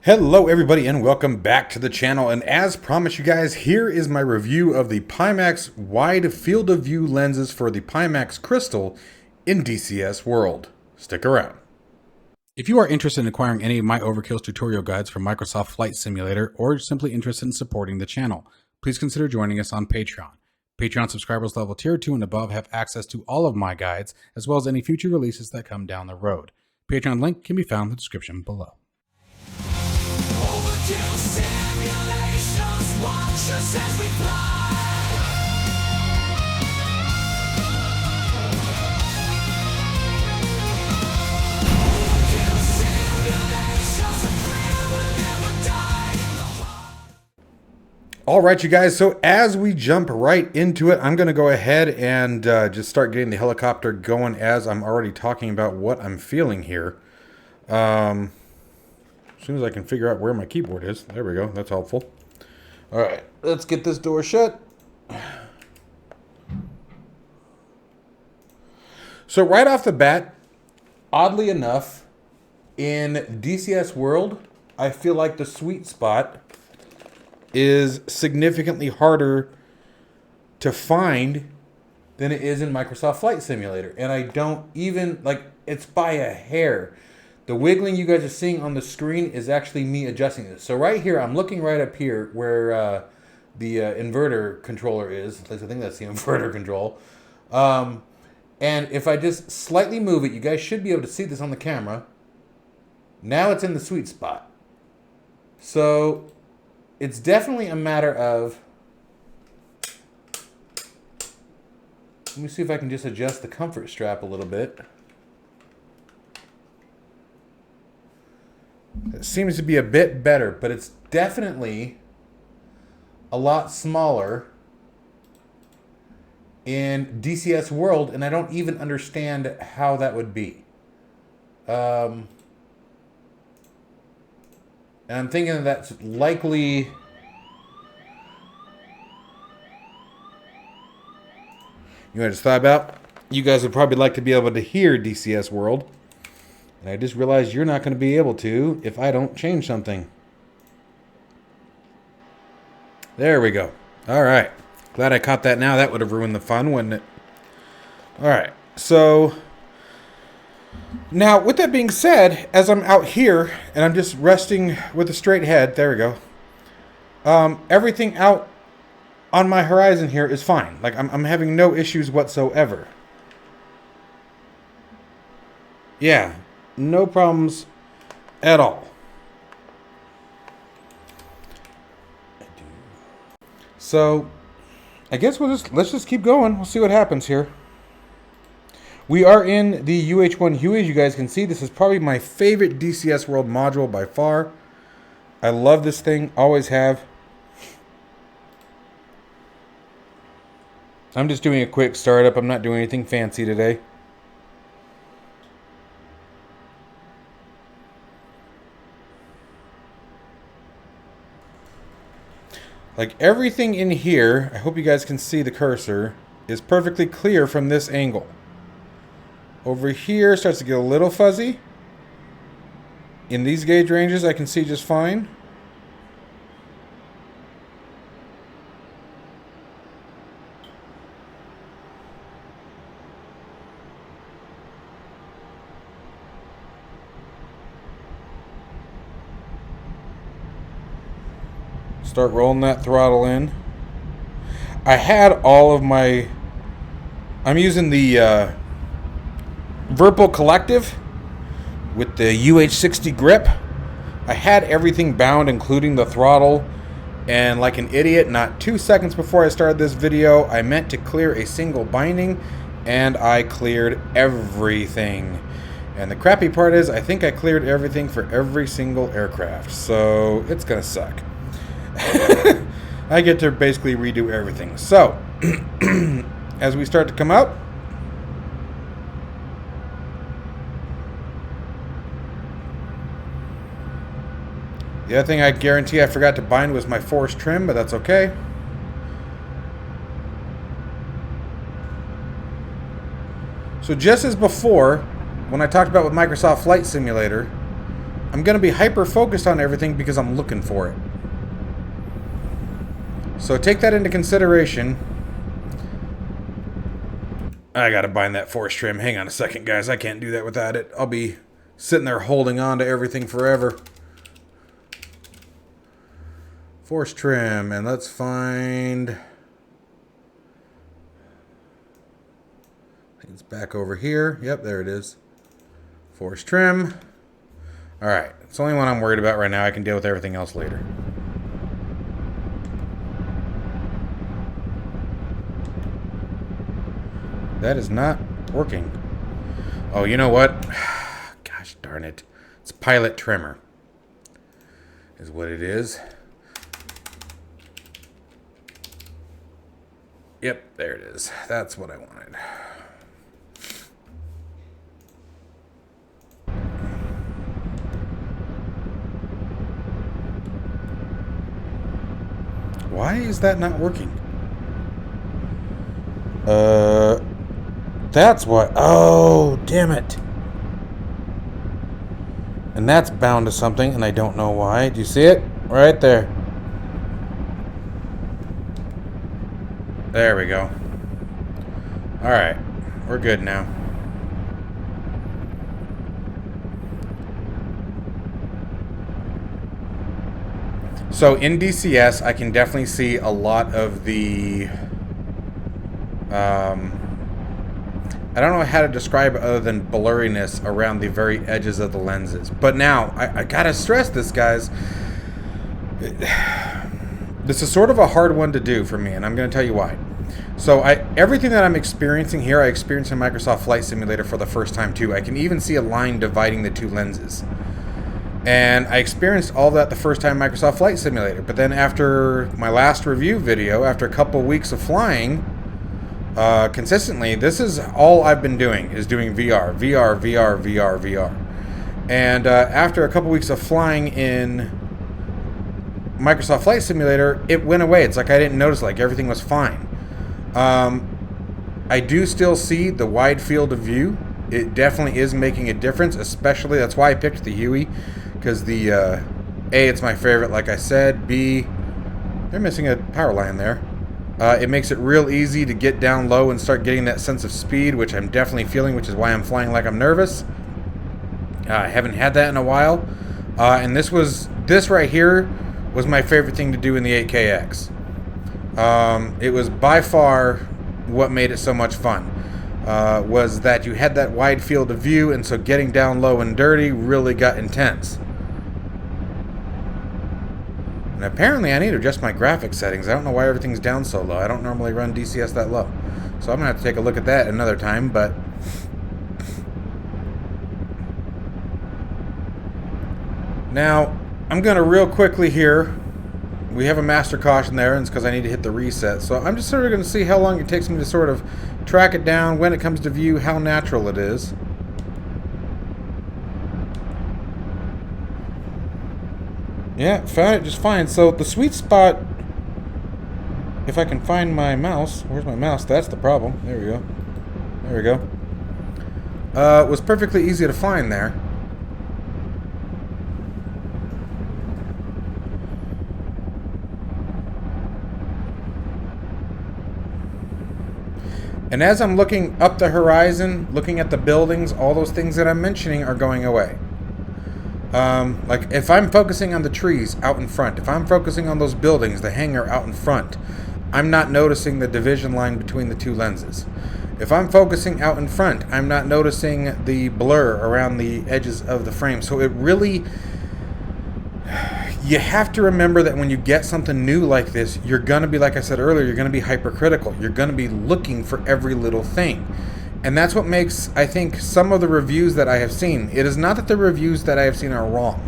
Hello everybody and welcome back to the channel, and as promised you guys, here is my review of the Pimax wide field of view lenses for the Pimax Crystal in DCS World. Stick around. If you are interested in acquiring any of my overkills tutorial guides for Microsoft Flight Simulator, or simply interested in supporting the channel, please consider joining us on Patreon. Patreon subscribers level tier 2 and above have access to all of my guides, as well as any future releases that come down the road. Patreon link can be found in the description below. Simulations, watch us as we fly. All right, you guys, so as we jump right into it, I'm going to go ahead and just start getting the helicopter going as I'm already talking about what I'm feeling here. As soon as I can figure out where my keyboard is. There we go. That's helpful. All right. Let's get this door shut. So right off the bat, oddly enough, in DCS World, I feel like the sweet spot is significantly harder to find than it is in Microsoft Flight Simulator. And I don't even, like, it's by a hair. The wiggling you guys are seeing on the screen is actually me adjusting this. So right here, I'm looking right up here where the inverter controller is. At least I think that's the inverter control. And if I just slightly move it, you guys should be able to see this on the camera. Now it's in the sweet spot. So it's definitely a matter of... Let me see if I can just adjust the comfort strap a little bit. It seems to be a bit better, but it's definitely a lot smaller in DCS World, and I don't even understand how that would be. And I'm thinking that's likely... You know what I just thought about? You guys would probably like to be able to hear DCS World. And I just realized you're not going to be able to if I don't change something. There we go. All right. Glad I caught that now. That would have ruined the fun, wouldn't it? All right. So now, with that being said, as I'm out here and I'm just resting with a straight head, there we go. Everything out on my horizon here is fine. Like I'm having no issues whatsoever. Yeah. No problems at all. So, I guess let's just keep going. We'll see what happens here. We are in the UH-1 Huey. As you guys can see, this is probably my favorite DCS World module by far. I love this thing. Always have. I'm just doing a quick startup. I'm not doing anything fancy today. Like everything in here, I hope you guys can see the cursor, is perfectly clear from this angle. Over here starts to get a little fuzzy. In these gauge ranges, I can see just fine. Start rolling that throttle in. I had all of my... I'm using the Virpil Collective with the UH-60 grip. I had everything bound, including the throttle. And like an idiot, not 2 seconds before I started this video, I meant to clear a single binding, and I cleared everything. And the crappy part is, I think I cleared everything for every single aircraft. So it's gonna suck. I get to basically redo everything. So, as we start to come out, the other thing I guarantee I forgot to bind was my force trim, but that's okay. So just as before, when I talked about with Microsoft Flight Simulator, I'm going to be hyper-focused on everything because I'm looking for it. So take that into consideration. I got to bind that force trim. Hang on a second, guys. I can't do that without it. I'll be sitting there holding on to everything forever. Force trim, and let's find... It's back over here. Yep, there it is. Force trim. Alright, it's the only one I'm worried about right now. I can deal with everything else later. That is not working. Oh, you know what? Gosh darn it. It's pilot trimmer. Is what it is. Yep, there it is. That's what I wanted. Why is that not working? That's what. Oh, damn it. And that's bound to something, and I don't know why. Do you see it? Right there. There we go. Alright. We're good now. So in DCS, I can definitely see a lot of the... I don't know how to describe it other than blurriness around the very edges of the lenses. But now, I gotta stress this, guys. This is sort of a hard one to do for me, and I'm going to tell you why. So everything that I'm experiencing here, I experienced in Microsoft Flight Simulator for the first time too. I can even see a line dividing the two lenses. And I experienced all that the first time in Microsoft Flight Simulator. But then after my last review video, after a couple weeks of flying consistently, this is all I've been doing, is doing VR. And after a couple weeks of flying in Microsoft Flight Simulator, it went away. It's like I didn't notice, like everything was fine. I do still see the wide field of view. It definitely is making a difference, especially, that's why I picked the Huey, because the, A, it's my favorite, like I said. B, they're missing a power line there. It makes it real easy to get down low and start getting that sense of speed, which I'm definitely feeling, which is why I'm flying like I'm nervous. I haven't had that in a while. And this right here was my favorite thing to do in the 8KX. It was by far what made it so much fun. Was that you had that wide field of view, and so getting down low and dirty really got intense. And apparently I need to adjust my graphics settings. I don't know why everything's down so low. I don't normally run DCS that low. So I'm going to have to take a look at that another time, but... Now, I'm going to real quickly here, we have a master caution there, and it's because I need to hit the reset. So I'm just sort of going to see how long it takes me to sort of track it down, when it comes to view, how natural it is. Yeah, found it just fine. So the sweet spot, if I can find my mouse, where's my mouse? That's the problem. There we go. There we go. It was perfectly easy to find there. And as I'm looking up the horizon, looking at the buildings, all those things that I'm mentioning are going away. Like if I'm focusing on the trees out in front, if I'm focusing on those buildings, the hangar out in front, I'm not noticing the division line between the two lenses. If I'm focusing out in front, I'm not noticing the blur around the edges of the frame. So it really... You have to remember that when you get something new like this, you're going to be, like I said earlier, you're going to be hypercritical. You're going to be looking for every little thing. And that's what makes, I think, some of the reviews that I have seen. It is not that the reviews that I have seen are wrong.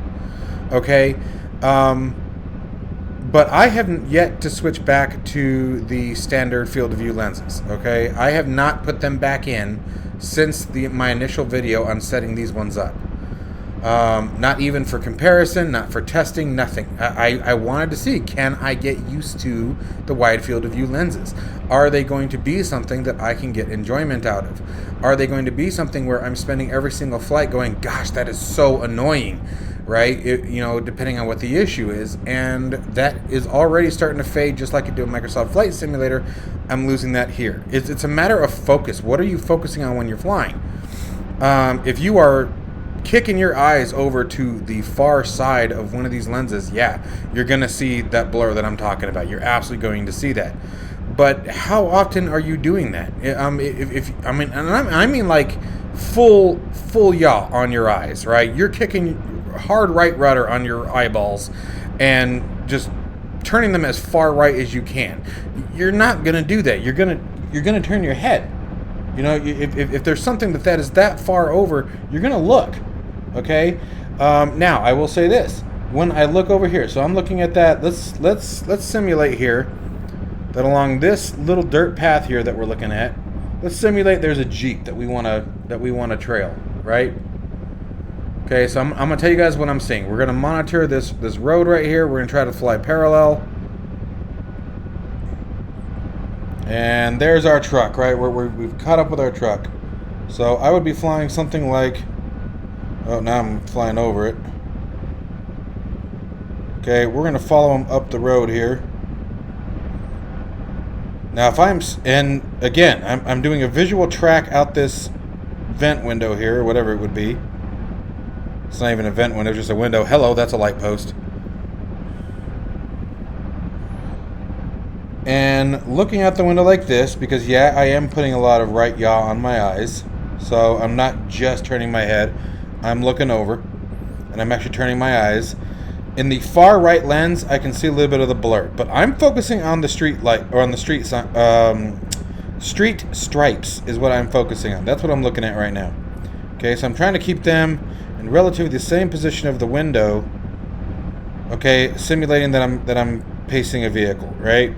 Okay? But I haven't yet to switch back to the standard field of view lenses. Okay? I have not put them back in since my initial video on setting these ones up. Not even for comparison, not for testing, nothing. I wanted to see, can I get used to the wide field of view lenses? Are they going to be something that I can get enjoyment out of? Are they going to be something where I'm spending every single flight going, gosh, that is so annoying? right? You know, depending on what the issue is. And that is already starting to fade, just like you do in Microsoft Flight Simulator. I'm losing that here. It's a matter of focus. What are you focusing on when you're flying? If you are kicking your eyes over to the far side of one of these lenses, yeah, you're going to see that blur that I'm talking about. You're absolutely going to see that. But how often are you doing that? I mean like full yaw on your eyes, right? You're kicking hard right rudder on your eyeballs and just turning them as far right as you can. You're not going to do that. You're going to turn your head. You know, if there's something that is that far over, you're going to look. Okay? Now, I will say this. When I look over here, so I'm looking at that. Let's simulate here that along this little dirt path here that we're looking at, let's simulate there's a Jeep that we want to trail, right? Okay, so I'm going to tell you guys what I'm seeing. We're going to monitor this road right here. We're going to try to fly parallel. And there's our truck, right? We've caught up with our truck. So I would be flying something like... Oh, now I'm flying over it. Okay, we're going to follow him up the road here. Now, if I'm doing a visual track out this vent window here, or whatever it would be. It's not even a vent window, just a window. Hello, that's a light post. And looking out the window like this, because yeah, I am putting a lot of right yaw on my eyes. So I'm not just turning my head. I'm looking over, and I'm actually turning my eyes. In the far right lens, I can see a little bit of the blur, but I'm focusing on the street light, or on the street stripes is what I'm focusing on. That's what I'm looking at right now. Okay, so I'm trying to keep them in relatively the same position of the window. Okay, simulating that I'm pacing a vehicle, right?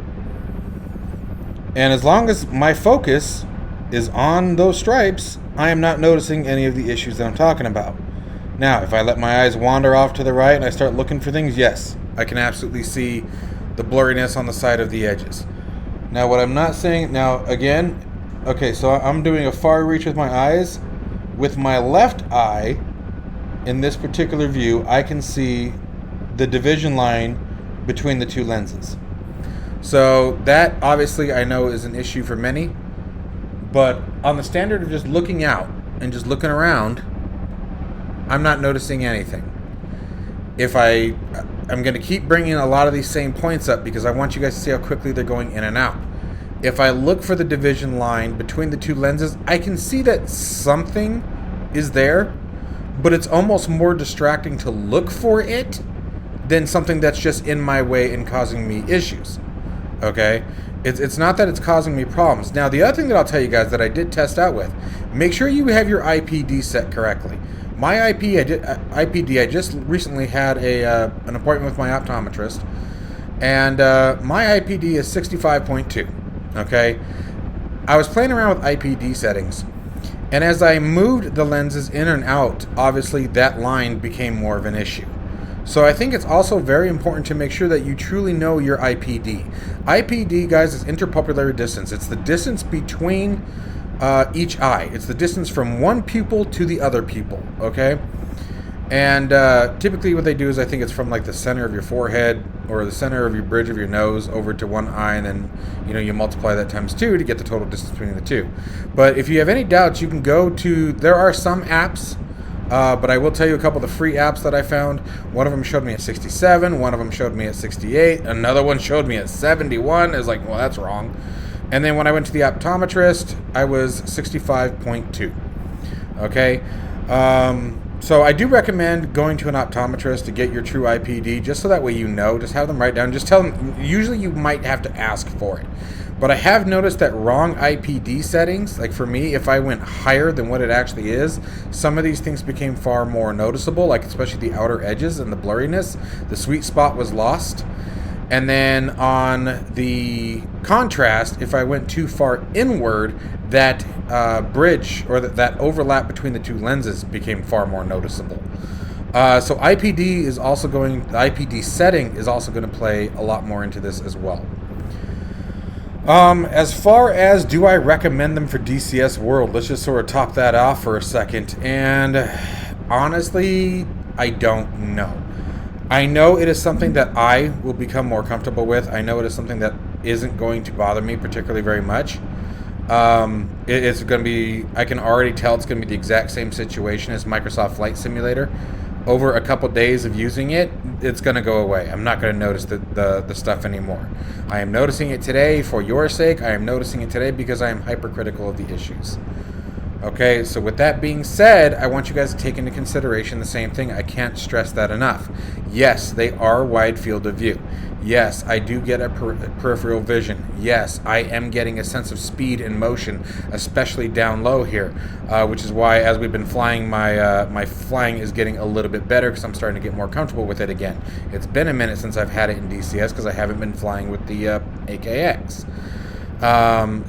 And as long as my focus is on those stripes, I am not noticing any of the issues that I'm talking about. Now, if I let my eyes wander off to the right and I start looking for things, yes, I can absolutely see the blurriness on the side of the edges. Now, what I'm not saying, now again, okay, so I'm doing a far reach with my eyes. With my left eye, in this particular view, I can see the division line between the two lenses. So that obviously I know is an issue for many, but on the standard of just looking out and just looking around, I'm not noticing anything. I'm going to keep bringing a lot of these same points up because I want you guys to see how quickly they're going in and out. If I look for the division line between the two lenses, I can see that something is there, but it's almost more distracting to look for it than something that's just in my way and causing me issues. Okay? It's not that it's causing me problems. Now, the other thing that I'll tell you guys that I did test out with, make sure you have your IPD set correctly. My IPD, I just recently had an appointment with my optometrist, and my IPD is 65.2. Okay? I was playing around with IPD settings, and as I moved the lenses in and out, obviously that line became more of an issue. So I think it's also very important to make sure that you truly know your IPD. IPD, guys, is interpupillary distance. It's the distance between each eye. It's the distance from one pupil to the other pupil, okay? And typically what they do is, I think it's from like the center of your forehead or the center of your bridge of your nose over to one eye, and then you multiply that times 2 to get the total distance between the two. But if you have any doubts, you can go to, there are some apps, but I will tell you a couple of the free apps that I found. One of them showed me at 67, one of them showed me at 68, another one showed me at 71. I was like, well, that's wrong. And then when I went to the optometrist, I was 65.2. Okay? So I do recommend going to an optometrist to get your true IPD, just so that way you know. Just have them write down. Just tell them. Usually you might have to ask for it. But I have noticed that wrong IPD settings, like for me, if I went higher than what it actually is, some of these things became far more noticeable, like especially the outer edges and the blurriness. The sweet spot was lost. And then on the contrast, if I went too far inward, that bridge or that overlap between the two lenses became far more noticeable. So IPD is also the IPD setting is also going to play a lot more into this as well. As far as do I recommend them for DCS World, let's just sort of top that off for a second. And honestly, I don't know. I know it is something that I will become more comfortable with. I know it is something that isn't going to bother me particularly very much. It's going to be, I can already tell it's going to be the exact same situation as Microsoft Flight Simulator. Over a couple days of using it, it's going to go away. I'm not going to notice the stuff anymore. I am noticing it today for your sake. I am noticing it today because I am hypercritical of the issues. Okay, so with that being said, I want you guys to take into consideration the same thing. I can't stress that enough. Yes, they are wide field of view. Yes, I do get a peripheral vision. Yes, I am getting a sense of speed and motion, especially down low here, which is why as we've been flying, my flying is getting a little bit better because I'm starting to get more comfortable with it again. It's been a minute since I've had it in DCS because I haven't been flying with the AKX.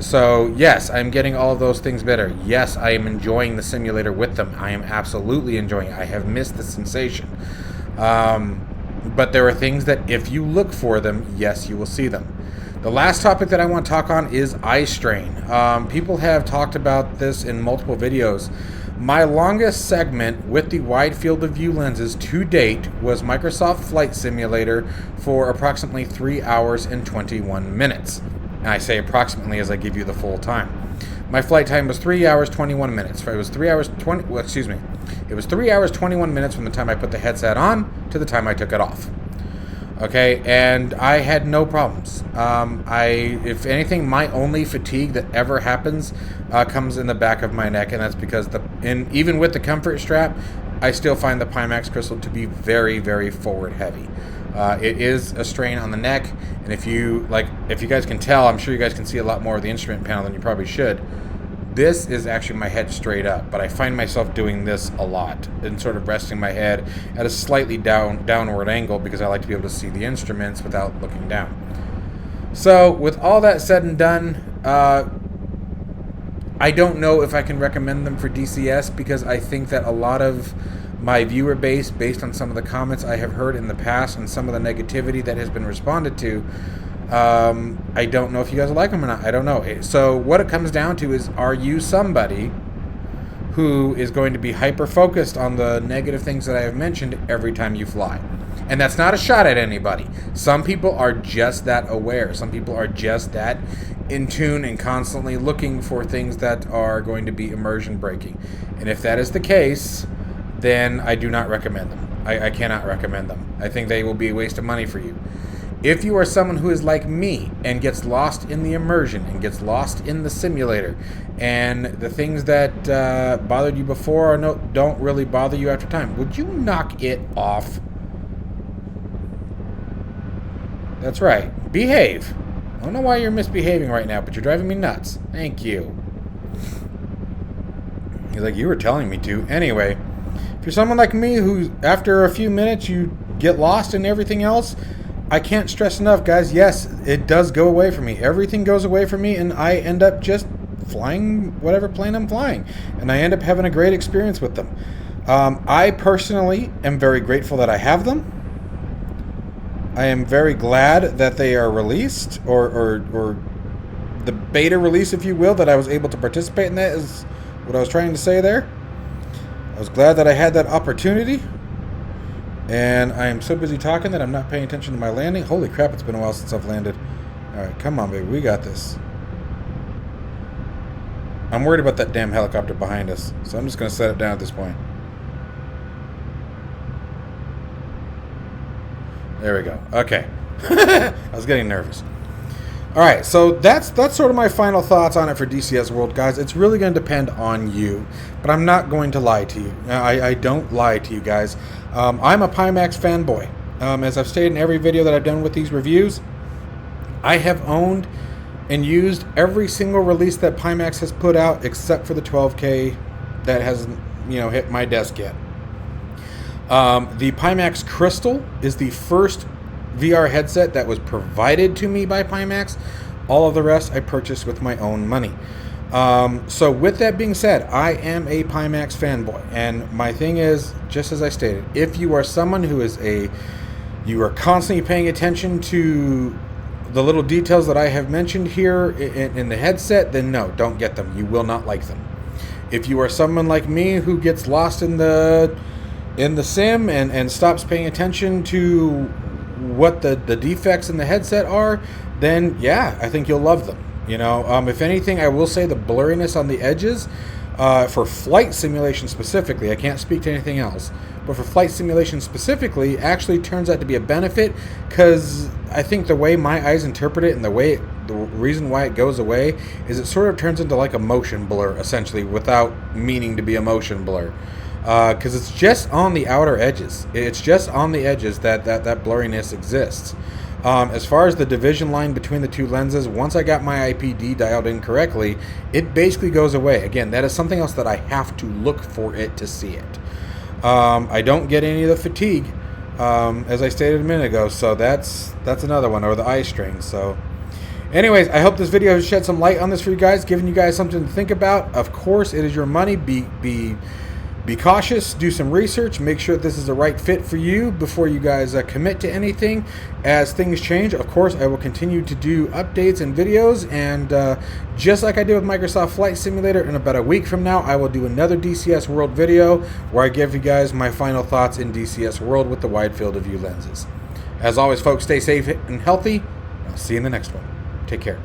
So yes, I'm getting all of those things better. Yes, I am enjoying the simulator with them. I am absolutely enjoying it. I have missed the sensation. But there are things that if you look for them, yes, you will see them. The last topic that I want to talk on is eye strain. People have talked about this in multiple videos. My longest segment with the wide field of view lenses to date was Microsoft Flight Simulator for approximately 3 hours and 21 minutes. And I say approximately as I give you the full time. My flight time was 3 hours 21 minutes. It was 3 hours 20. Well, excuse me. It was 3 hours 21 minutes from the time I put the headset on to the time I took it off. Okay, and I had no problems. If anything, my only fatigue that ever happens comes in the back of my neck, and that's because even with the comfort strap, I still find the Pimax crystal to be very, very forward heavy. It is a strain on the neck, and if you guys can tell, I'm sure you guys can see a lot more of the instrument panel than you probably should. This is actually my head straight up, but I find myself doing this a lot and sort of resting my head at a slightly downward angle because I like to be able to see the instruments without looking down. So with all that said and done, I don't know if I can recommend them for DCS because I think that a lot of my viewer base, based on some of the comments I have heard in the past and some of the negativity that has been responded to, I don't know if you guys like them or not. I don't know. So what it comes down to is, are you somebody who is going to be hyper-focused on the negative things that I have mentioned every time you fly? And that's not a shot at anybody. Some people are just that aware. Some people are just that in tune and constantly looking for things that are going to be immersion breaking. And if that is the case, then I do not recommend them. I cannot recommend them. I think they will be a waste of money for you. If you are someone who is like me and gets lost in the immersion and gets lost in the simulator, and the things that bothered you before don't really bother you after time, would you knock it off? That's right. Behave. I don't know why you're misbehaving right now, but you're driving me nuts. Thank you. He's like, you were telling me to. Anyway, if you're someone like me who, after a few minutes, you get lost in everything else, I can't stress enough, guys. Yes, it does go away from me. Everything goes away from me, and I end up just flying whatever plane I'm flying. And I end up having a great experience with them. I personally am very grateful that I have them. I am very glad that they are released, or the beta release, if you will, that I was able to participate in. That is what I was trying to say there. I was glad that I had that opportunity. And I am so busy talking that I'm not paying attention to my landing. Holy crap, it's been a while since I've landed. Alright, come on, baby. We got this. I'm worried about that damn helicopter behind us, so I'm just going to set it down at this point. There we go. Okay. I was getting nervous. Alright, so that's sort of my final thoughts on it for DCS World, guys. It's really going to depend on you, but I'm not going to lie to you. I don't lie to you guys. I'm a Pimax fanboy. As I've stated in every video that I've done with these reviews, I have owned and used every single release that Pimax has put out except for the 12K that hasn't, hit my desk yet. The Pimax Crystal is the first VR headset that was provided to me by Pimax. All of the rest I purchased with my own money. So with that being said, I am a Pimax fanboy, and my thing is, just as I stated, if you are someone who is you are constantly paying attention to the little details that I have mentioned here in the headset, then no, don't get them. You will not like them. If you are someone like me who gets lost in the in the sim and stops paying attention to what the defects in the headset are, then yeah, I think you'll love them. You know, if anything, I will say the blurriness on the edges for flight simulation specifically, I can't speak to anything else, but for flight simulation specifically, actually turns out to be a benefit, because I think the way my eyes interpret it and the reason why it goes away is it sort of turns into like a motion blur, essentially, without meaning to be a motion blur. Because it's just on the outer edges. It's just on the edges that blurriness exists. As far as the division line between the two lenses, once I got my IPD dialed in correctly, it basically goes away. Again, that is something else that I have to look for it to see it. I don't get any of the fatigue, as I stated a minute ago, so that's another one, or the eye strain. So anyways, I hope this video has shed some light on this for you guys, giving you guys something to think about. Of course, it is your money. Be cautious, do some research, make sure that this is the right fit for you before you guys commit to anything. As things change, of course, I will continue to do updates and videos, and just like I did with Microsoft Flight Simulator, in about a week from now, I will do another DCS World video where I give you guys my final thoughts in DCS World with the wide field of view lenses. As always, folks, stay safe and healthy. I'll see you in the next one. Take care.